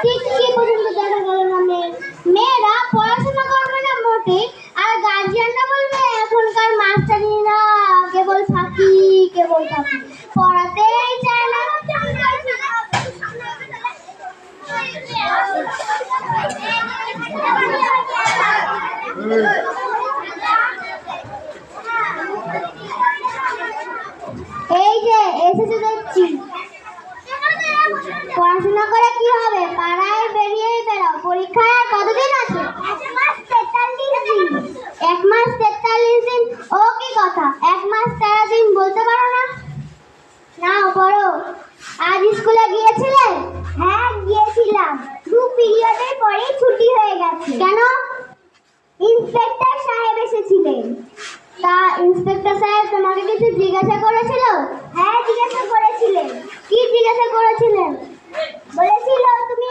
ঠিক কি পর্যন্ত দেখা গেল না মেয়েরা পড়াশোনা করবে না মোটে, আর গার্জিয়ানরা বলবে এখনকার মাস্টারিরা কেবল ফাঁকি পড়াতেই চায় না। এই যে এসেছে দেখছি, পড়াশোনা করে কি হবে? পাড়ায় বেরিয়েই বেরাও, পরীক্ষায় আর কতদিন আছে? 1 মাস 43 দিন। ও কি কথা, 1 মাস 13 দিন বলতে পারো না? নাও পড়ো। আজ স্কুলে গিয়েছিলে? হ্যাঁ গিয়েছিলাম, 2 পিরিয়ডের পরেই ছুটি হয়ে গেছে। কেন? ইন্সপেক্টর সাহেব এসেছিলেন। তা ইন্সপেক্টর সাহেব তোমাকে কিছু জিজ্ঞাসা করেছিল? হ্যাঁ জিজ্ঞাসা করেছিলেন। কি জিজ্ঞাসা করেছিলেন? বলেছিল তুমি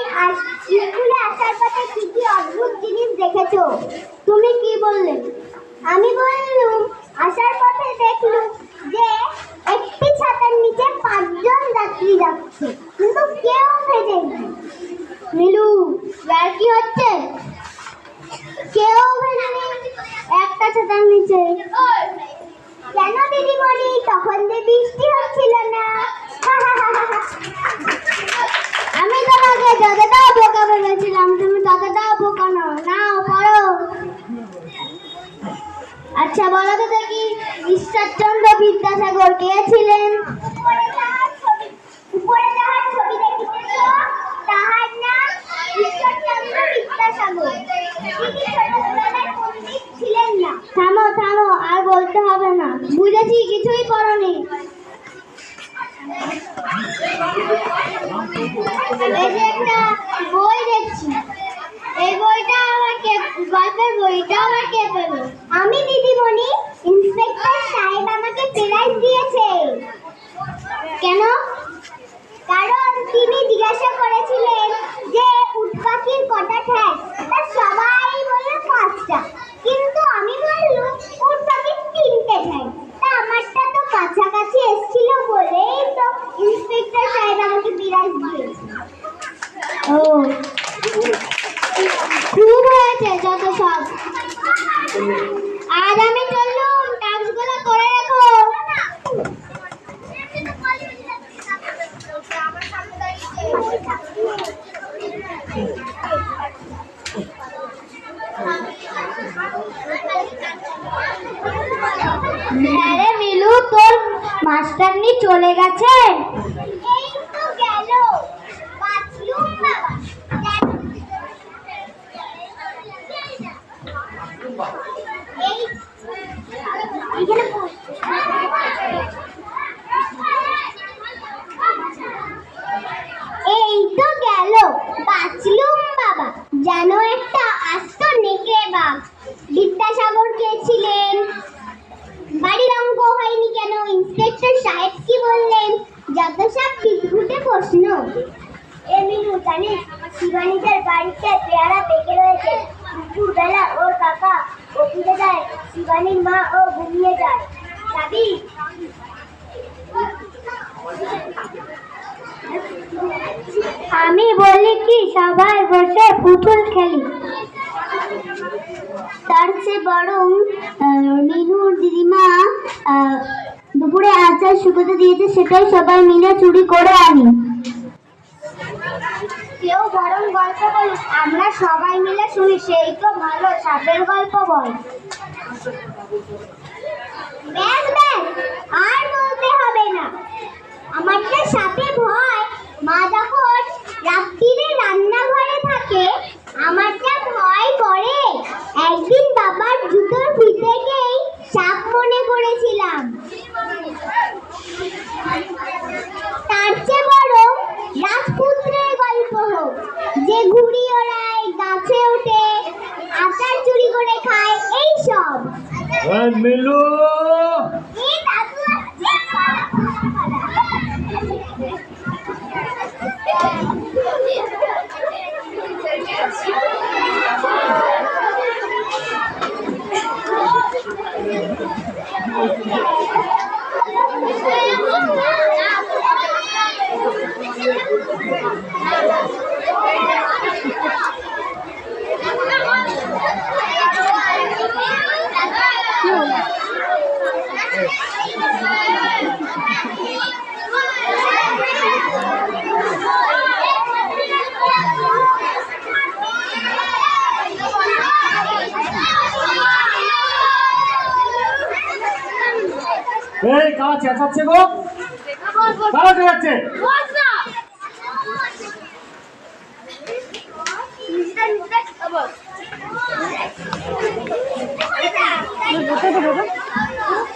স্কুলে আসার পথে কি কি অদ্ভুত জিনিস দেখেছো। তুমি কি বললে? আমি বললুম আসার পথে দেখলুম যে একটি ছাতার নিচে 5 জন যাত্রী যাচ্ছে, কিন্তু কেউ ভেজেনি। মিলু আর কি হচ্ছে? কেউ ভেজেনি একটা ছাতার নিচে। কেন দিদিমণি? তখন যে বৃষ্টি হচ্ছিল না। আমি তোমাকে যতটাও বোকা ভেবেছিলাম, তুমি ততটাও বোকা নও। নাও পড়ো। আচ্ছা বলো তো দেখি, ঈশ্বরচন্দ্র বিদ্যাসাগর কে ছিলেন? উপরে যাহার ছবি দেখিতেছ তাহার নাম ঈশ্বরচন্দ্র বিদ্যাসাগর। তিনি ছোটবেলায় পণ্ডিত ছিলেন না। থামো থামো, আর বলতে হবে না, বুঝেছি কিছুই পড়োনি। এই যে একটা বই দেখছি, এই বইটা আমার গল্পের বইটা আমার কে পেল? আমি দিদিমণি, ইন্সপেক্টর সাহেব আমাকে প্রাইজ দিয়েছে। কেন? কারণ তিনি জিজ্ঞাসা করেছিলেন যে উট পাখির কটা ঠ্যাং, তা সবাই বলল 5টা, কিন্তু আমি বললুম উট পাখির 3টে ঠ্যাং। তা আমারটা তো কাছাকাছি এসেছিল বলেই তো ইন্সপেক্টর সাহেব আমাকে প্রাইজ দিয়েছে। ও খুব হয়েছে যত সব। আজ আমি চললুম, টাস্কগুলো করে রাখো। আরে মিলু, তোর মাস্টারনি চলে গেছে? এই তো গেল, বাঁচলুম বাবা। এই তো গেল, বাঁচলুম বাবা। যেন একটা আস্ত নেকড়ে বাঘ। বিদ্যাসাগর কে ছিলেন? বাড়ির অঙ্ক হয়নি কেন? ইন্সপেক্টর সাহেব কি বললেন? যত সব বিদ্ঘুটে প্রশ্ন। এ মিনু জানিস, শিবানীদের বাড়িতে পেয়ারা পেকে রয়েছে। দুপুরবেলা ওর কাকা অফিসে যায়, শিবানীর মা ও ঘুমিয়ে যায়। যাবি? আমি বলি কি, সবাই বসে পুতুল খেলি। তার চেয়ে বরং নীলুর দিদিমা দুপুরে আচার শুকোতে দিয়েছে, সেটাই সবাই মিলে চুরি করে আনি। কেউ বরং গল্প বলুক, আমরা সবাই মিলে শুনি, সেই তো ভালো। সাপের গল্প বল। ব্যাস ব্যাস, আর বলতে হবে না। আমার তো সাপে ভয়। মা যখন রাত্রিরে রান্নাঘরে থাকে, আমার যা ভয় করে। একদিন বাবার জুতোর ফিতেকেই সাপ মনে করেছিলাম। তার চেয়ে বরং রাজপুত্রের গল্প হোক, যে ঘুড়ি ওড়ায়, গাছে ওঠে, আচার চুরি করে খায়, এই সব। মিলু কারা চেঁচাচ্ছে গো? কারা চেঁচাচ্ছে?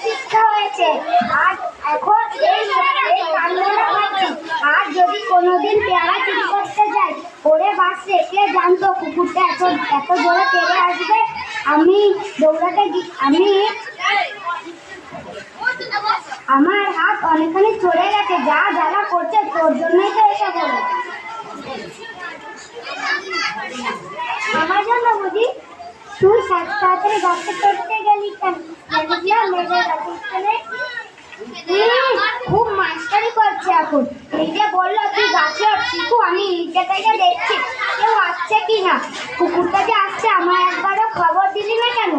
শিক্ষা হয়েছে আর এখন আর যদি কোনোদিন পেয়ারা চুরি করতে যাই ওরে বাসে কে জানতো কুকুরটা এত এত জোরে তেড়ে আসবে। আমার হাত অনেকখানি চলে গেছে। যা জ্বালা করছে তোর জন্যই তো এসব হলো। আমার জন্য বুঝি? তুই তাড়াতাড়ি গাছে চড়তে গেলি কেন? খুব মাস্টারি করছে এখন। এই যে বললো তুই গাছে শিখু, আমি নিচে থেকে দেখছি কেউ আসছে কিনা। কুকুরটা যে আসছে আমার একবারও খবর দিলি না কেন?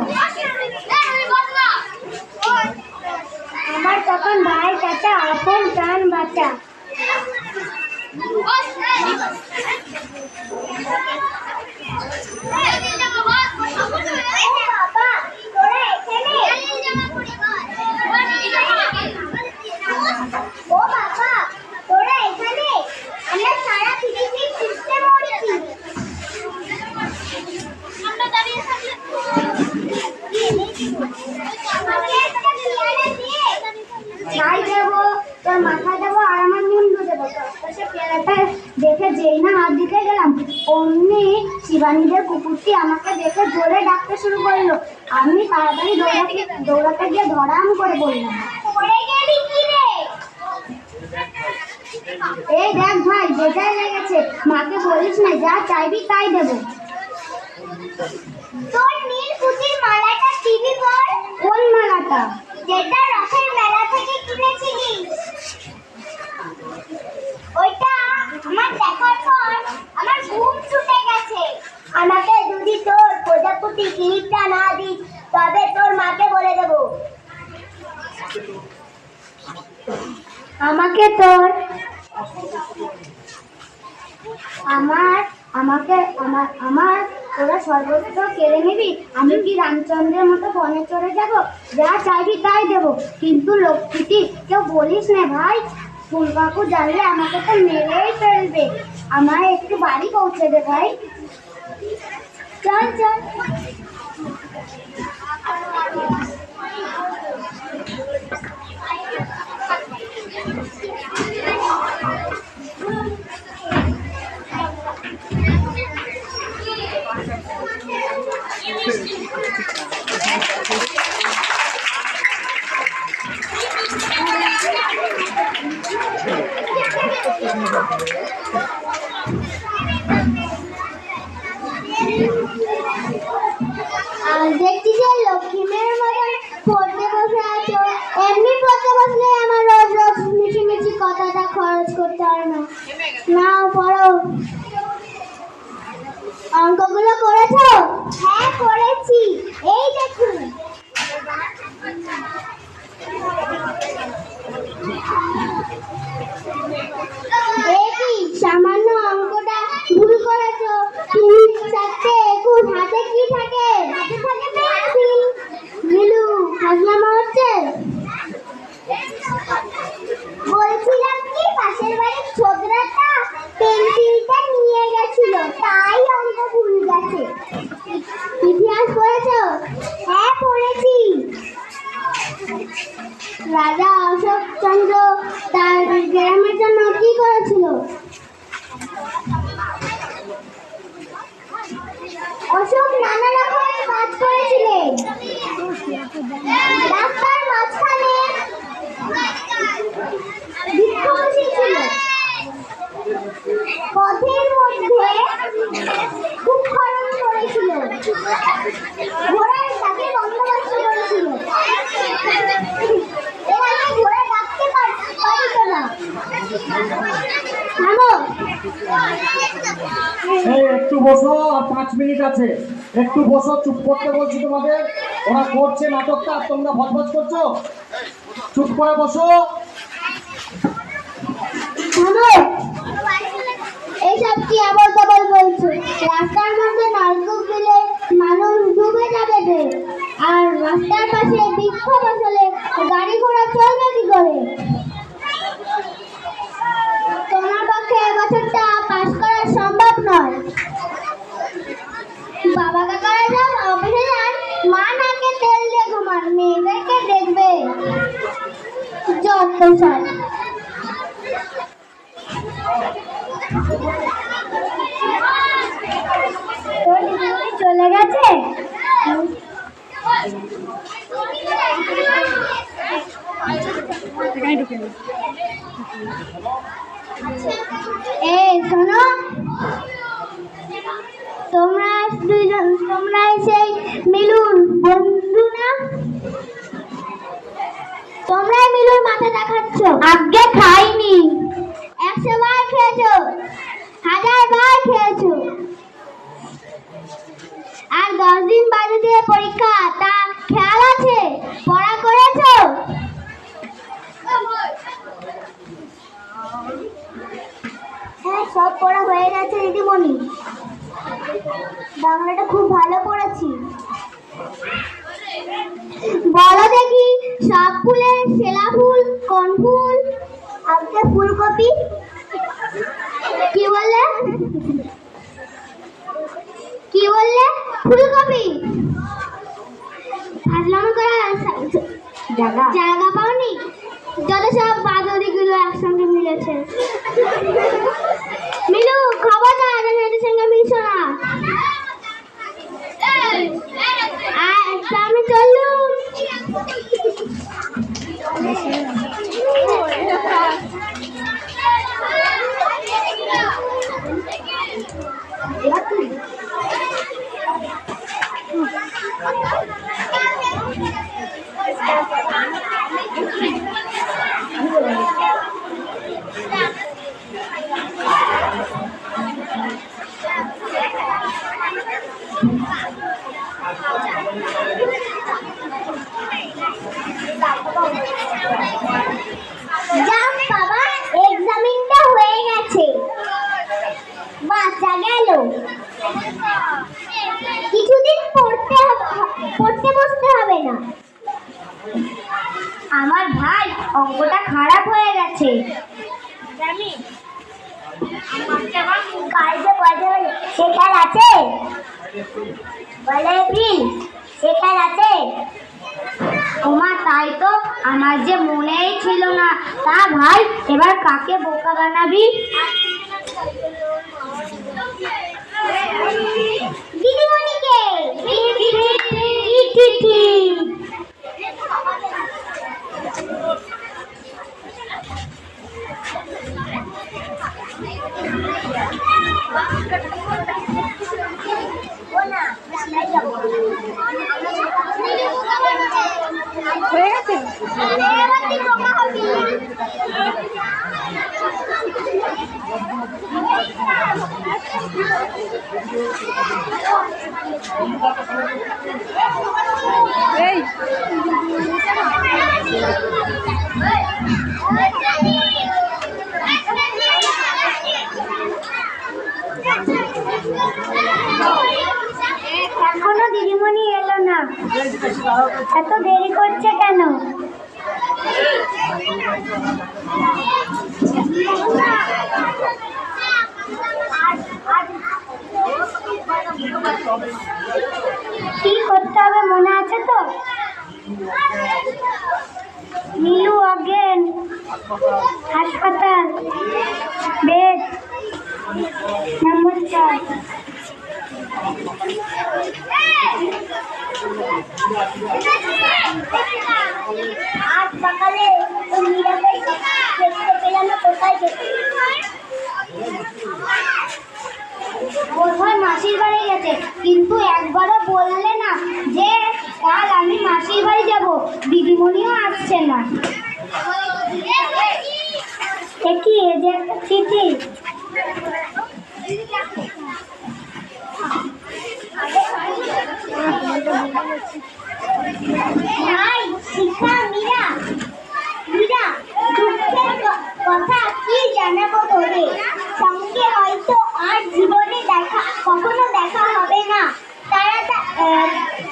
আমার তখন ভাই চাচা আপন প্রাণ বাঁচা। ছাই দেবো, তোর মাথা দেবো আর আমার মুন্ডু দেবো। পেয়ারাটা দেখে যেই না হাত দিতে গেলাম অমনি শিবানীদের কুকুরটি আমাকে দেখে জোরে ডাকতে শুরু করলো। আমি তাড়াতাড়ি দৌড়াতে গিয়ে ধরাম করে বললাম, এই দেখ ভাই বেজায় লেগেছে, মাকে বলিস না, যা চাইবি তাই দেবো। তোর নীল পুঁতির মালাটা টিভি পর। কোন মালাটা? যেটা রথের মেলা থেকে কিনেছিলি। ওইটা আমার দেখার পর আমার ঘুম ছুটে গেছে। আমাকে যদি তোর প্রজাপতি ক্লিপটা না দিস তবে তোর মাকে বলে দেব। আমাকে তোর আমার তোরা সর্বত্র কেড়ে নিবি? আমি কি রামচন্দ্রের মতো বনে চড়ে যাব? যা চাইবি তাই দেবো। কিন্তু লক্ষ্মীটি কেউ বলিস না ভাই, ফুল কাকু জানলে আমাকে তো মেরেই ফেলবে। আমায় একটু বাড়ি পৌঁছে দে ভাই। চল চল। দেখছি যে লক্ষ্মী মেয়ের মতন পড়তে বসে আছো। এমনি পড়তে বসলে আমার রোজ রোজ মিছি মিছি কথাটা খরচ করতে হয় না। নাও পড়ো। অঙ্কগুলো করেছো? হ্যাঁ করেছি, এই দেখুন। সামান্য অঙ্কটা ভুল করেছো। 3 4 21 হাতে কি থাকে? হাতে থাকে পেন্সিল। নীলু হাজলামা হচ্ছে। বলছিলাম কি পাশের বাড়ির ছোকরাটা পেন্সিলটা নিয়ে গেছিল, তাই অঙ্ক ভুল গেছে। ইতিহাস পড়েছো? হ্যাঁ পড়েছি। রাজা অশোক চন্দ্র তার গ্রামের জন্য কি করেছিল? অশোক নানা রকমের কাজ করেছিলেন। রাস্তার মাঝখানে বৃক্ষ বসিয়েছিল। পথের মধ্যে খুব খনন করেছিল। ঘোড়ার ডাকে বন্দোবস্ত করেছিল। ঘোড়া ডাকতে পারিত না। একটু বসো, আর 5 মিনিট আছে। একটু বসো, চুপ করতে বলছি তোমাদের। ওরা করছে নাটকটা আর তোমরা ভজভজ করছো। চুপ করে বসো। এইসব কি আবার কবল বলছো? রাস্তার মধ্যে নলকূপ দিলে মানুষ ডুবে যাবে। আর রাস্তার পাশে বৃক্ষ বসালে গাড়ি ঘোড়া চলবে কি? কৌশল। তোর দিদিমণি চলে গেছে? এই শোনো, তোমরা সেই মিলুর বন্ধু না? তোমরাই মিলুর মাথা দেখাচ্ছ। আগে খাইনি। 100 বার খেয়েছো, 1000 বার খেয়েছো। আর 10 দিন বাদে দিয়ে পরীক্ষা, তা খেয়াল আছে? পড়া করেছো? হ্যাঁ, সব পড়া হয়ে গেছে দিদিমণি। বাংলাটা খুব ভালো পড়েছি। বলো দেখি, সব ফুলের সেলা ফুল কোন ফুল? আজকে ফুলকপি। কি বললে? কি বললে? ফুলকপি। ফাজলামো করা জায়গা পাওনি? যত সব বাদরিগুলো একসঙ্গে মিলেছে। মিলু, খবরদার এদের সঙ্গে মিশো না। আমি চললুম। যাক বাবা, এক্সামিনটা হয়ে গেছে, বাঁচা গেল। কিছুদিন পড়তে বসতে হবে না। আমার ভাই অঙ্কটা খারাপ হয়ে গেছে। কাল যে পয়সা হলো, সে কাল আছে? বলে এপ্রিল, সে কাল আছে? ওমা, তাই তো, আমার যে মনেই ছিল না। তা ভাই, এবার কাকে বোকা বানাবি? দিদিমণিকে। হয়ে গেছে। এই এখনো দিদিমণি এলো না, এত দেরি করছে কেন? কি করতে হবে মনে আছে তো? নীলু অজ্ঞান, হাসপাতাল, বেড নম্বর 4। আজ সকালে দেখতে পেলাম না, কোথায় যেতে? বোধহয় মাসির বাড়ি গেছে, কিন্তু একবারও বললে না যে কাল আমি মাসির বাড়ি যাব। দিদিমণিও আসছে না। কি এ যে একটা চিঠি। শিখা, মীরা, দুঃখের কথা কি জানাবো তোরে? সঙ্গে হয়তো আর জীবনে কখনো দেখা হবে না।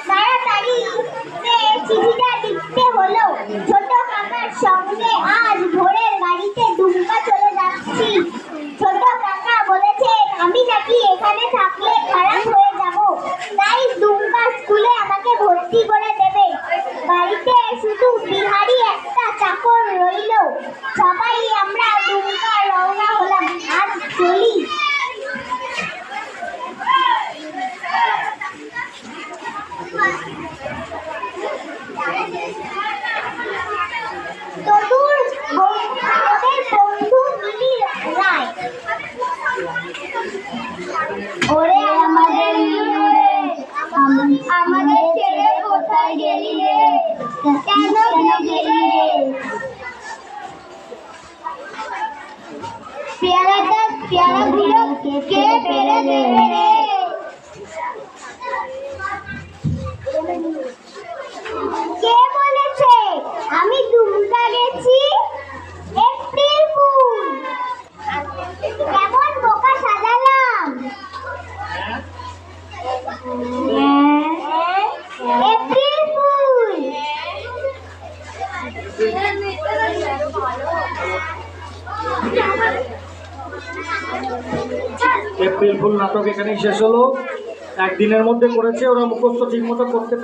তাড়াতাড়ি চিঠিটা লিখতে হলো। ছোট কাকার সঙ্গে আজ ভোরের গাড়িতে দুমকা চলে যাচ্ছি। ছোট কাকা বলেছে আমি নাকি এখানে থাকলে খারাপ হয়ে যাব, তাই দুমকা স্কুলে আমাকে ভর্তি করে দেবে। বাড়িতে শুধু বিহারি একটা চাকর রইলো। সবাই আমরা দুমকা রওনা হলাম আর চলি। তোদের বন্ধু মিলি রায়। ওরে আমাদের মিলু রে, আমাদের ছেড়ে কোথায় গেলি রে, কেন গেলি রে? পেয়ারাগুলো কে পেরে দেবে রে? কে বলেছে আমি দুমকা গেছি? April fool. কেমন বোকা সাজালাম। April fool. এপ্রিল ফুল নাটক এখানেই শেষ হলো। একদিনের মধ্যে করেছে, ওরা মুখস্থ ঠিক মতো করতে